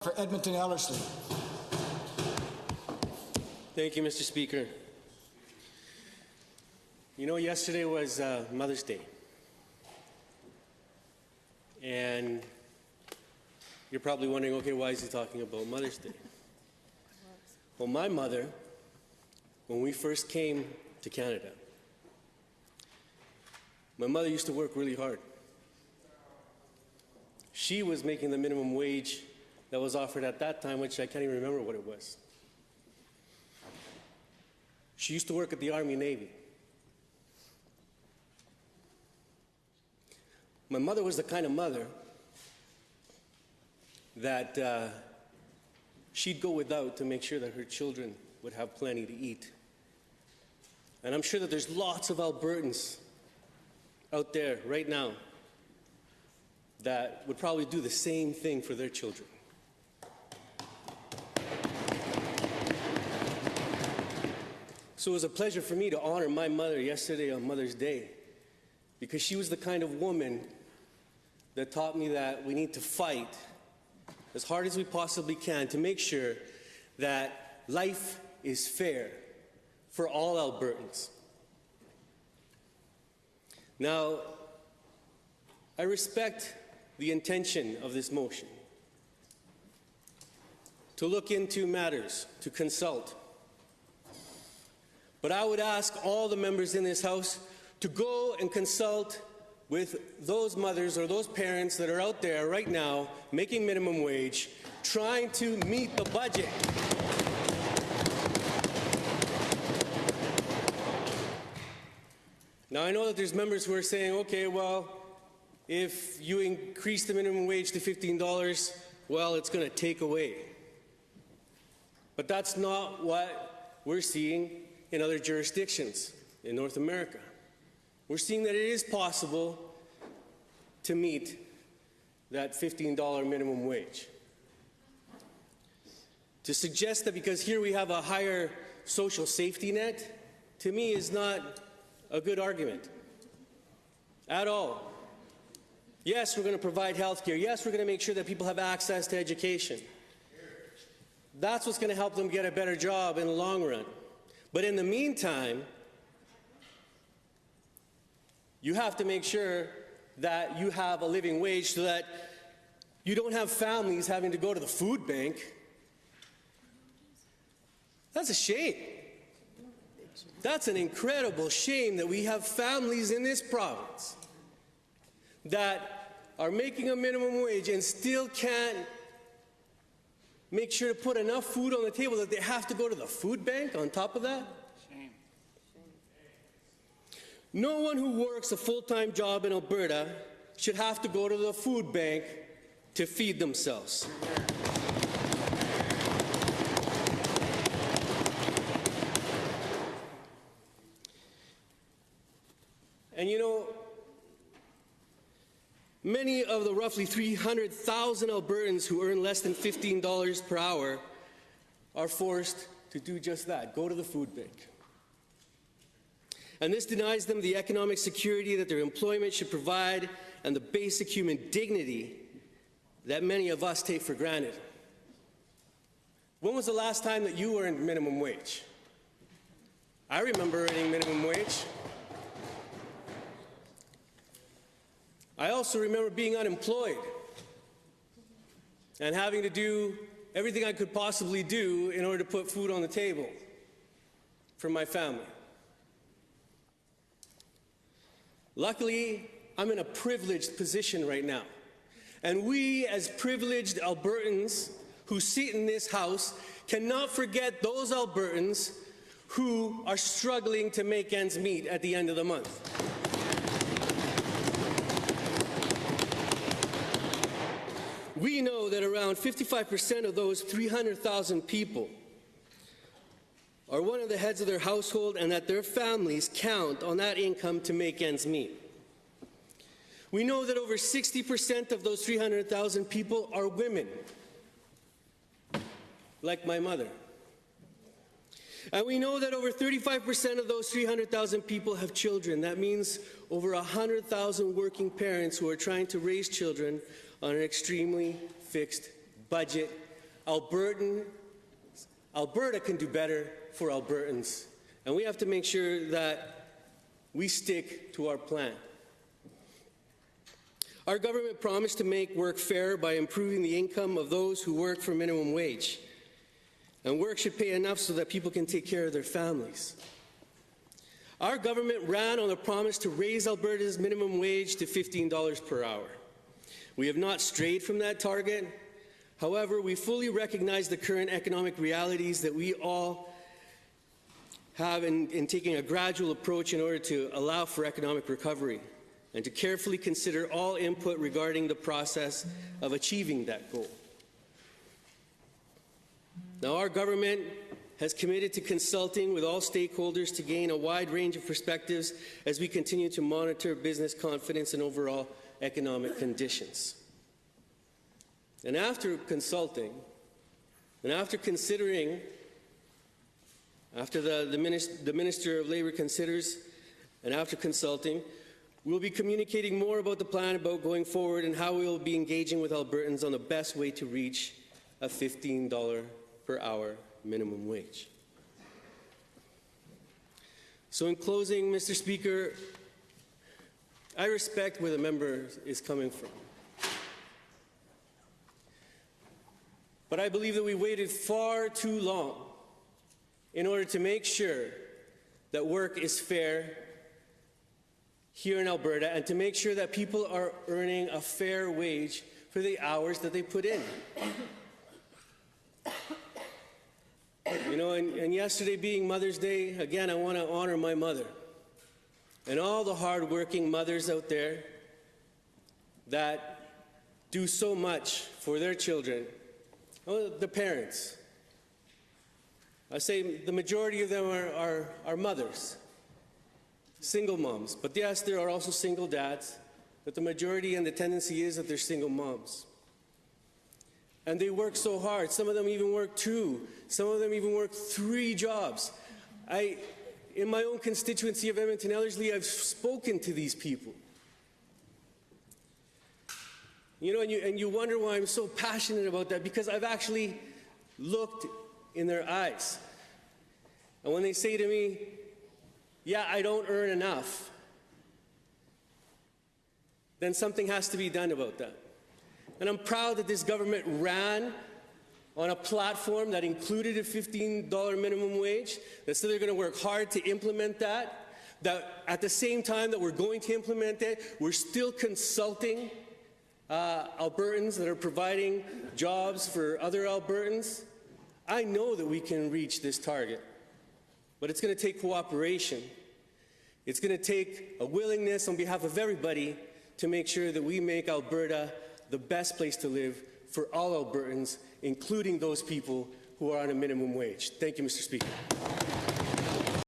For Edmonton Ellerslie. Thank you, Mr. Speaker. You know, yesterday was Mother's Day. And you're probably wondering, okay, why is he talking about Mother's Day? Well, my mother, when we first came to Canada, my mother used to work really hard. She was making the minimum wage that was offered at that time, which I can't even remember what it was. She used to work at the Army Navy. My mother was the kind of mother that she'd go without to make sure that her children would have plenty to eat. And I'm sure that there's lots of Albertans out there right now that would probably do the same thing for their children. So it was a pleasure for me to honor my mother yesterday on Mother's Day, because she was the kind of woman that taught me that we need to fight as hard as we possibly can to make sure that life is fair for all Albertans. Now, I respect the intention of this motion to look into matters, to consult. But I would ask all the members in this House to go and consult with those mothers or those parents that are out there right now making minimum wage, trying to meet the budget. Now, I know that there's members who are saying, okay, well, if you increase the minimum wage to $15, well, it's going to take away. But that's not what we're seeing in other jurisdictions in North America. We're seeing that it is possible to meet that $15 minimum wage. To suggest that because here we have a higher social safety net, to me is not a good argument at all. Yes, we're going to provide health care. Yes, we're going to make sure that people have access to education. That's what's going to help them get a better job in the long run. But in the meantime, you have to make sure that you have a living wage so that you don't have families having to go to the food bank. That's a shame. That's an incredible shame that we have families in this province that are making a minimum wage and still can't make sure to put enough food on the table that they have to go to the food bank on top of that? Shame. No one who works a full-time job in Alberta should have to go to the food bank to feed themselves. And you know, many of the roughly 300,000 Albertans who earn less than $15 per hour are forced to do just that, go to the food bank. And this denies them the economic security that their employment should provide and the basic human dignity that many of us take for granted. When was the last time that you earned minimum wage? I remember earning minimum wage. I also remember being unemployed and having to do everything I could possibly do in order to put food on the table for my family. Luckily, I'm in a privileged position right now. And we, as privileged Albertans who sit in this House, cannot forget those Albertans who are struggling to make ends meet at the end of the month. We know that around 55% of those 300,000 people are one of the heads of their household and that their families count on that income to make ends meet. We know that over 60% of those 300,000 people are women, like my mother. And we know that over 35% of those 300,000 people have children. That means over 100,000 working parents who are trying to raise children on an extremely fixed budget Alberta can do better for Albertans, and we have to make sure that we stick to our plan. Our government promised to make work fair by improving the income of those who work for minimum wage. And work should pay enough so that people can take care of their families. Our government ran on a promise to raise Alberta's minimum wage to $15 per hour. We have not strayed from that target. However, we fully recognize the current economic realities that we all have in taking a gradual approach in order to allow for economic recovery, and to carefully consider all input regarding the process of achieving that goal. Now, our government has committed to consulting with all stakeholders to gain a wide range of perspectives as we continue to monitor business confidence and overall economic conditions. And after consulting, and after considering, after the Minister of Labour considers, and after consulting, we'll be communicating more about the plan about going forward and how we will be engaging with Albertans on the best way to reach a $15 per hour minimum wage. So in closing, Mr. Speaker, I respect where the member is coming from. But I believe that we waited far too long in order to make sure that work is fair here in Alberta, and to make sure that people are earning a fair wage for the hours that they put in. You know, and yesterday being Mother's Day, again, I want to honor my mother and all the hard-working mothers out there that do so much for their children. Oh, the parents. I say the majority of them are mothers. Single moms. But yes, there are also single dads, but the majority and the tendency is that they're single moms. And they work so hard. Some of them even work 2. Some of them even work 3 jobs. In my own constituency of Edmonton-Ellerslie, I've spoken to these people. You know, and you wonder why I'm so passionate about that, because I've actually looked in their eyes. And when they say to me, yeah, I don't earn enough, then something has to be done about that. And I'm proud that this government ran on a platform that included a $15 minimum wage, that said they're going to work hard to implement that, that at the same time that we're going to implement it, we're still consulting Albertans that are providing jobs for other Albertans. I know that we can reach this target, but it's going to take cooperation. It's going to take a willingness on behalf of everybody to make sure that we make Alberta the best place to live for all Albertans, including those people who are on a minimum wage. Thank you, Mr. Speaker.